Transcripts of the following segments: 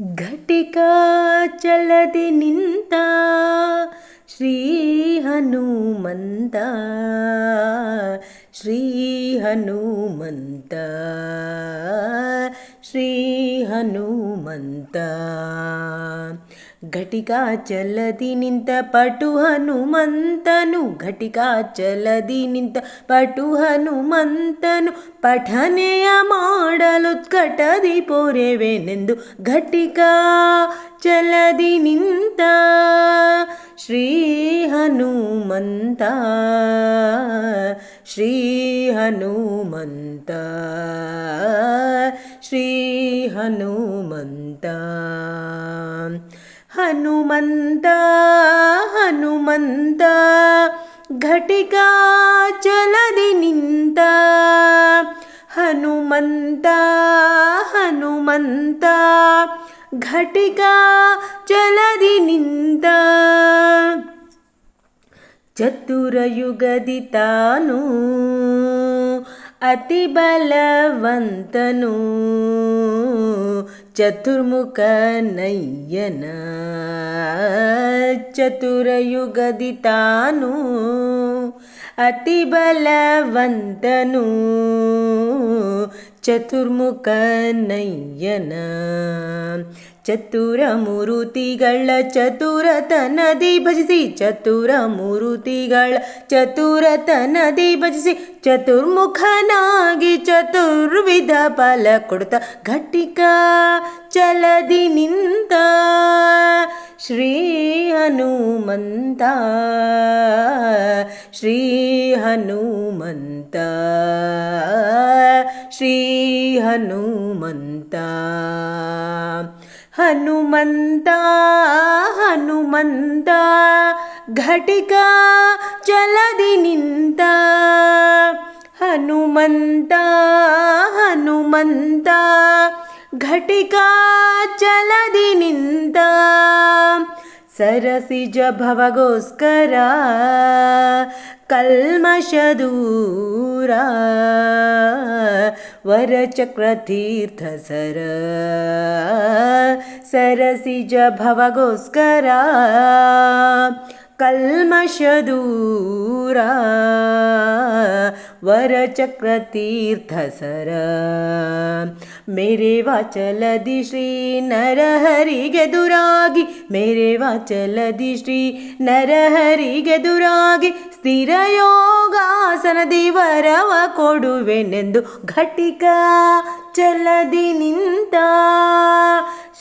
ಘಟಿಕಾ ಚಲದಿ ನಿಂತ ಶ್ರೀ ಹನುಮಂತ ಶ್ರೀ ಹನುಮಂತ ಶ್ರೀ ಹನುಮಂತ ಘಟಿಕಾ ಚಲದಿ ನಿಂತ ಪಟು ಹನುಮಂತನು ಘಟಿಕಾ ಚಲದಿ ನಿಂತ ಪಟು ಹನುಮಂತನು ಪಠನೆಯ ಮಾಡಲುತ್ಕಟದಿ ಪೊರೆವೆನೆಂದು ಘಟಿಕಾ ಚಲದಿ ನಿಂತ ಶ್ರೀ ಹನುಮಂತ ಶ್ರೀ ಹನುಮಂತ ಶ್ರೀ ಹನುಮಂತ ಹನುಮಂತ ಹನುಮಂತ ಘಟಿಕಾ ಚಲದಿ ನಿಂತ ಹನುಮಂತ ಹನುಮಂತ ಘಟಿಕಾ ಚಲದಿ ನಿಂತ ಚತುರಯುಗದಿ ತಾನು ಅತಿ ಬಲವಂತನು ಚತುರ್ಮುಖ ನಯ್ಯನ ಚತುರಯುಗದಿ ತಾನು ಅತಿ ಬಲವಂತನು ಚತುರ್ಮುಖ ನಯ್ಯನ ಚತುರ ಮೂರುತಿಗಳ ಚತುರತನದಿ ಭಜಿಸಿ ಚತುರ ಮೂರುತಿಗಳ ಚತುರತನದಿ ಭಜಿಸಿ ಚತುರ್ಮುಖನಾಗಿ ಚತುರ್ವಿಧ ಫಲ ಕೊಡ್ತ ಘಟಿಕಾ ಚಲದಿ ನಿಂತ ಶ್ರೀ ಹನುಮಂತ ಶ್ರೀ ಹನುಮಂತ ಶ್ರೀ ಹನುಮಂತ ಹನುಮಂತ ಹನುಮಂತ ಘಟಿಕಾ ಚಲದಿ ನಿಂತ ಹನುಮಂತ ಹನುಮಂತ ಘಟಿಕಾ ಚಲದಿ ನಿಂತ ಸರಸಿಜ ಭವಗೋಸ್ಕರ ಕಲ್ಮಷದೂರ ವರಚಕ್ರತೀರ್ಥ ಸರ ಸರಸಿಜ ಭವಗೋಸ್ಕರ ಕಲ್ಮಷದೂರ ವರಚಕ್ರತೀರ್ಥ ಸರ ಮೇರೆ ವಾಚಲದಿ ಶ್ರೀ ನರಹರಿಗೆದುರಾಗಿ ಮೇರೆ ವಾಚಲದಿ ಶ್ರೀ ನರಹರಿಗೆದುರಾಗಿ ಸ್ಥಿರ ಯೋಗಾಸನದಿ ವರವ ಕೊಡುವೆನೆಂದು ಘಟಿಕಾ ಚಲದಿ ನಿಂತ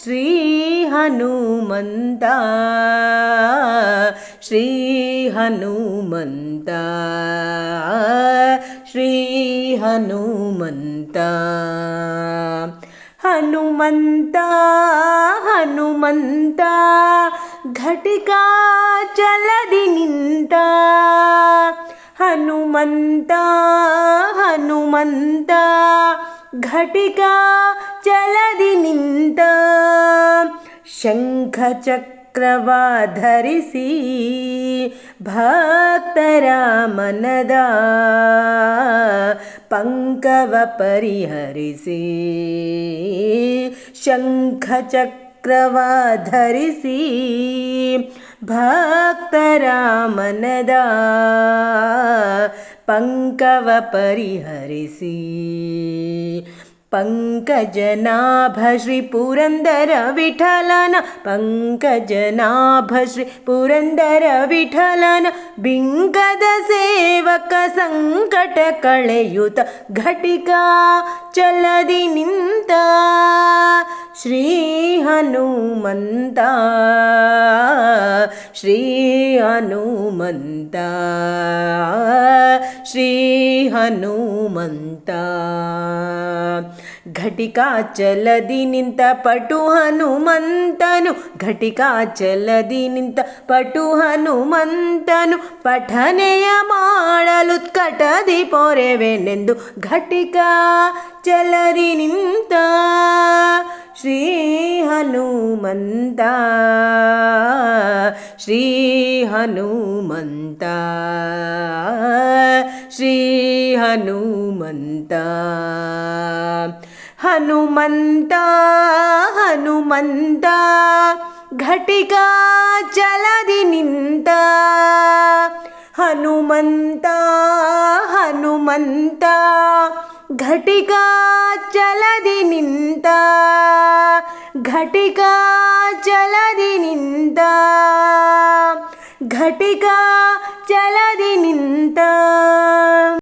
ಶ್ರೀ ಹನುಮಂತ ಶ್ರೀ ಹನುಮಂತ ಶ್ರೀ ಹನುಮಂತ ಹನುಮಂತ ಹನುಮಂತ ಘಟಿಕಾ ಚಲದಿ ನಿಂತ ಹನುಮಂತ ಹನುಮಂತ ಘಟಿಕಾ ಚಲದಿ ನಿಂತ ಶಂಖ ಚಕ್ರವಾಧರಿಸಿ ಭಕ್ತರ ಮನದ ಪಂಕವ ಪರಿಹರಿಸಿ ಶಂಖ ಚಕ್ರವಾಧರಿಸಿ ಭಕ್ತರ ಮನದ ಪಂಕವ ಪರಿಹರಿಸಿ ಪಂಕಜನಾಭ ಶ್ರೀ ಪುರಂದರ ವಿಠಲನ ಪಂಕಜನಾಭ ಶ್ರೀ ಪುರಂದರ ವಿಠಲನ ಬಿಂಕದ ಸೇವಕ ಸಂಕಟ ಕಳೆಯುತ ಘಟಿಕಾ ಚಲದಿ ನಿಂತ ಶ್ರೀ ಹನುಮಂತ ಶ್ರೀ ಹನುಮಂತ ಶ್ರೀ ಹನುಮಂತ ಘಟಿಕಾ ಚಲದಿ ನಿಂತ ಪಟು ಹನುಮಂತನು ಘಟಿಕಾ ಚಲದಿ ನಿಂತ ಪಟು ಹನುಮಂತನು ಪಠನೆಯ ಮಾಡಲುತ್ಕಟದಿ ಪೊರೆವೆನೆಂದು ಘಟಿಕಾ ಚಲದಿ ನಿಂತ ಶ್ರೀ ಹನುಮಂತ ಶ್ರೀ ಹನುಮಂತ ಶ್ರೀ ಹನುಮಂತ ಹನುಮಂತ ಹನುಮಂತ ಘಟಿಕಾ ಚಲದಿ ನಿಂತ ಹನುಮಂತ ಹನುಮಂತ ಘಟಿಕಾ ಚಲದಿ ನಿಂತ ಘಟಿಕಾ ಚಲದಿ ನಿಂತ ಘಟಿಕಾ ಚಲದಿ ನಿಂತ